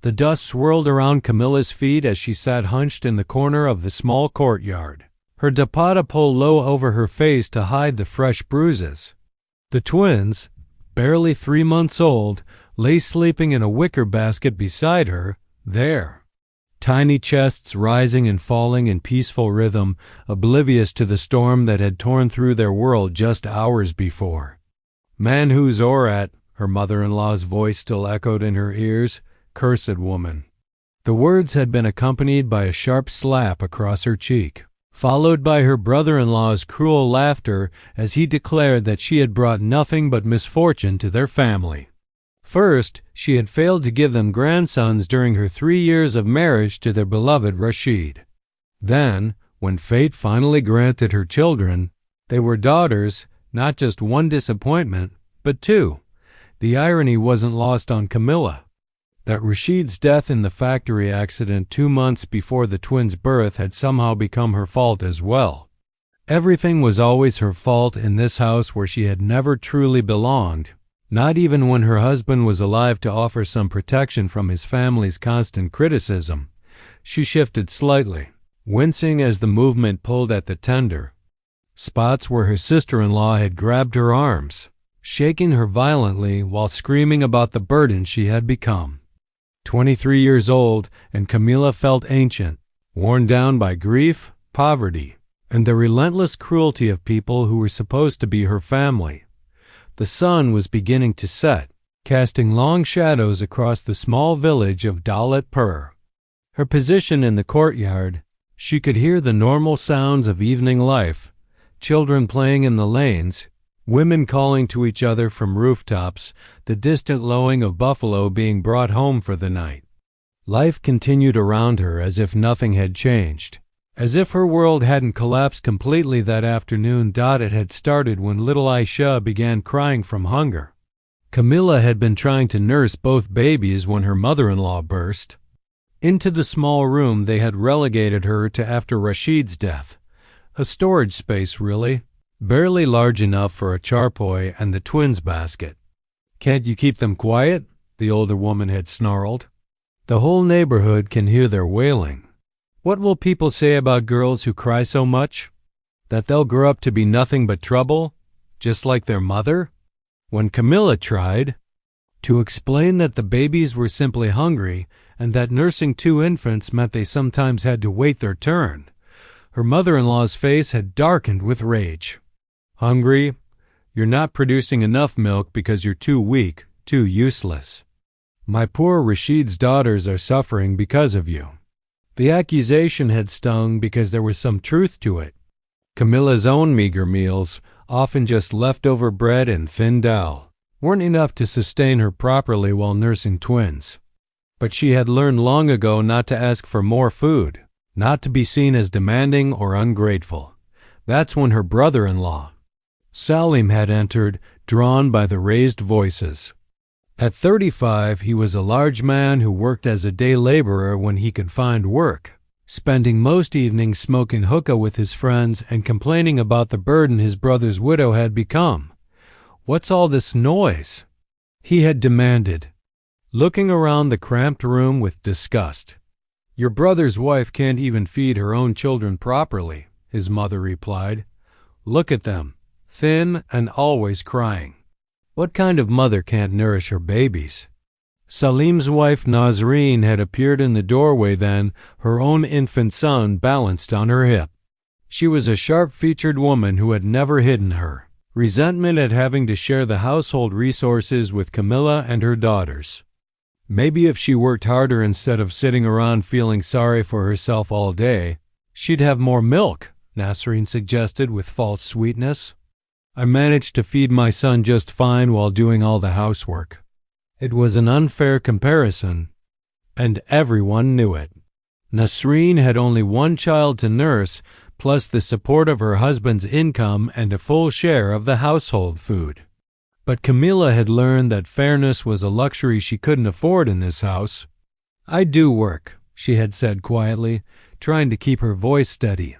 The dust swirled around Kamila's feet as she sat hunched in the corner of the small courtyard, her dupatta pulled low over her face to hide the fresh bruises. The twins, barely 3 months old, lay sleeping in a wicker basket beside her, there. Tiny chests rising and falling in peaceful rhythm, oblivious to the storm that had torn through their world just hours before. "Man who's Zorat," her mother-in-law's voice still echoed in her ears, "cursed woman." The words had been accompanied by a sharp slap across her cheek, followed by her brother-in-law's cruel laughter as he declared that she had brought nothing but misfortune to their family. First, she had failed to give them grandsons during her 3 years of marriage to their beloved Rashid. Then, when fate finally granted her children, they were daughters, not just one disappointment, but two. The irony wasn't lost on Kamila. That Rashid's death in the factory accident 2 months before the twins' birth had somehow become her fault as well. Everything was always her fault in this house where she had never truly belonged. Not even when her husband was alive to offer some protection from his family's constant criticism. She shifted slightly, wincing as the movement pulled at the tender spots where her sister-in-law had grabbed her arms, shaking her violently while screaming about the burden she had become. 23 years old, and Kamila felt ancient, worn down by grief, poverty, and the relentless cruelty of people who were supposed to be her family. The sun was beginning to set, casting long shadows across the small village of Dalatpur. Her position in the courtyard, she could hear the normal sounds of evening life, children playing in the lanes, women calling to each other from rooftops, the distant lowing of buffalo being brought home for the night. Life continued around her as if nothing had changed. As if her world hadn't collapsed completely that afternoon. It had started when little Aisha began crying from hunger. Kamila had been trying to nurse both babies when her mother-in-law burst. Into the small room they had relegated her to after Rashid's death. A storage space, really, barely large enough for a charpoy and the twins' basket. "Can't you keep them quiet?" the older woman had snarled. "The whole neighborhood can hear their wailing. What will people say about girls who cry so much? That they'll grow up to be nothing but trouble, just like their mother?" When Kamila tried to explain that the babies were simply hungry and that nursing 2 infants meant they sometimes had to wait their turn, her mother-in-law's face had darkened with rage. "Hungry? You're not producing enough milk because you're too weak, too useless. My poor Rashid's daughters are suffering because of you." The accusation had stung because there was some truth to it. Kamila's own meager meals, often just leftover bread and thin dal, weren't enough to sustain her properly while nursing twins. But she had learned long ago not to ask for more food, not to be seen as demanding or ungrateful. That's when her brother-in-law, Salim, had entered, drawn by the raised voices. At 35, he was a large man who worked as a day laborer when he could find work, spending most evenings smoking hookah with his friends and complaining about the burden his brother's widow had become. "What's all this noise?" he had demanded, looking around the cramped room with disgust. "Your brother's wife can't even feed her own children properly," his mother replied. "Look at them, thin and always crying. What kind of mother can't nourish her babies?" Salim's wife Nazreen had appeared in the doorway then, her own infant son balanced on her hip. She was a sharp-featured woman who had never hidden her resentment at having to share the household resources with Kamila and her daughters. Maybe if she worked harder instead of sitting around feeling sorry for herself all day, she'd have more milk, Nasreen suggested with false sweetness. "I managed to feed my son just fine while doing all the housework." It was an unfair comparison, and everyone knew it. Nasreen had only 1 child to nurse, plus the support of her husband's income and a full share of the household food. But Kamila had learned that fairness was a luxury she couldn't afford in this house. "I do work," she had said quietly, trying to keep her voice steady.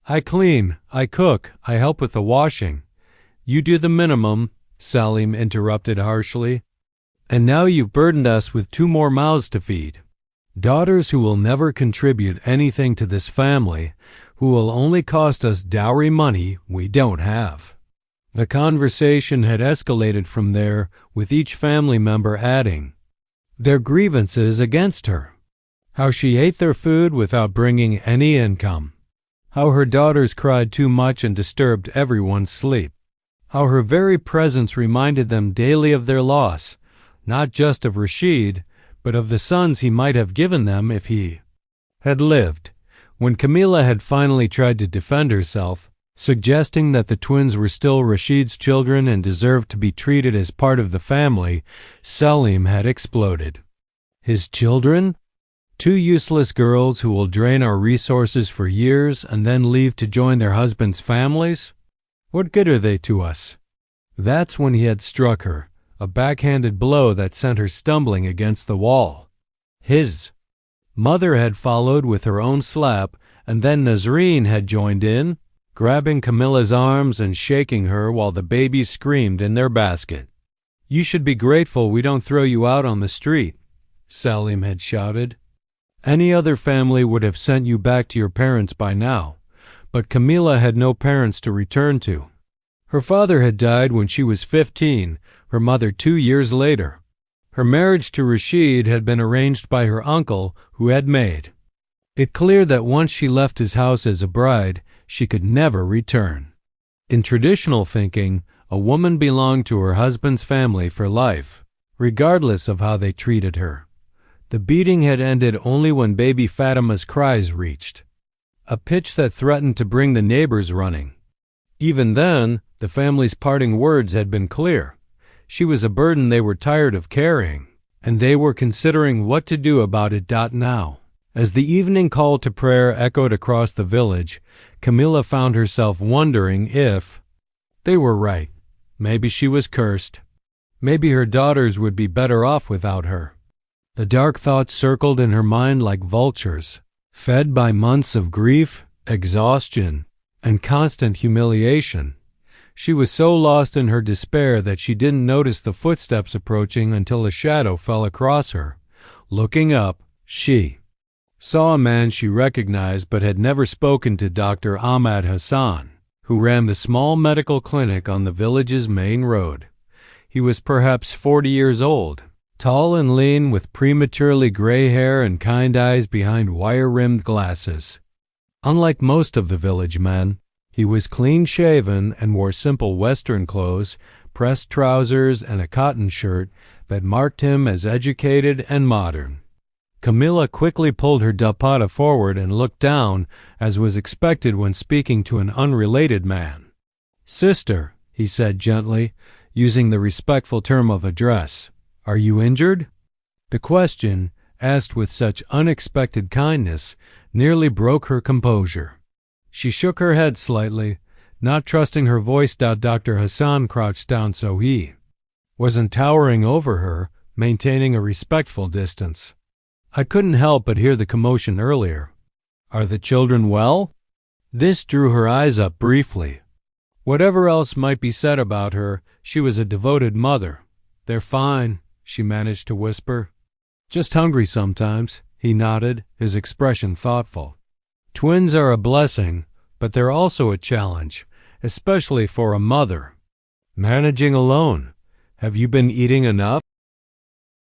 "I clean, I cook, I help with the washing. You do the minimum," Salim interrupted harshly. "And now you've burdened us with 2 more mouths to feed. Daughters who will never contribute anything to this family, who will only cost us dowry money we don't have." The conversation had escalated from there, with each family member adding their grievances against her. How she ate their food without bringing any income. How her daughters cried too much and disturbed everyone's sleep. How her very presence reminded them daily of their loss, not just of Rashid, but of the sons he might have given them if he had lived. When Kamila had finally tried to defend herself, suggesting that the twins were still Rashid's children and deserved to be treated as part of the family, Salim had exploded. His children? Two useless girls who will drain our resources for years and then leave to join their husbands' families? What good are they to us? That's when he had struck her, a backhanded blow that sent her stumbling against the wall. His mother had followed with her own slap, and then Nazreen had joined in, grabbing Kamila's arms and shaking her while the babies screamed in their basket. "You should be grateful we don't throw you out on the street," Salim had shouted. "Any other family would have sent you back to your parents by now, but Kamila had no parents to return to. Her father had died when she was 15, her mother 2 years later. Her marriage to Rashid had been arranged by her uncle, who had made it clear that once she left his house as a bride, she could never return. In traditional thinking, a woman belonged to her husband's family for life, regardless of how they treated her. The beating had ended only when baby Fatima's cries reached a pitch that threatened to bring the neighbors running. Even then, the family's parting words had been clear. She was a burden they were tired of carrying, and they were considering what to do about it. Now, as the evening call to prayer echoed across the village, Kamila found herself wondering if they were right. Maybe she was cursed. Maybe her daughters would be better off without her. The dark thoughts circled in her mind like vultures, fed by months of grief, exhaustion, and constant humiliation. She was so lost in her despair that she didn't notice the footsteps approaching until a shadow fell across her. Looking up, she saw a man she recognized but had never spoken to, Dr. Ahmad Hassan, who ran the small medical clinic on the village's main road. He was perhaps 40 years old, tall and lean, with prematurely gray hair and kind eyes behind wire-rimmed glasses. Unlike most of the village men, he was clean-shaven and wore simple Western clothes, pressed trousers, and a cotton shirt that marked him as educated and modern. Kamila quickly pulled her dupatta forward and looked down, as was expected when speaking to an unrelated man. "Sister," he said gently, using the respectful term of address, "are you injured?" The question, asked with such unexpected kindness, nearly broke her composure. She shook her head slightly, not trusting her voice. Dr. Hassan crouched down so he wasn't towering over her, maintaining a respectful distance. "I couldn't help but hear the commotion earlier. Are the children well?" This drew her eyes up briefly. Whatever else might be said about her, she was a devoted mother. "They're fine," she managed to whisper. "Just hungry sometimes," he nodded, his expression thoughtful. "Twins are a blessing, but they're also a challenge, especially for a mother. Managing alone. Have you been eating enough?"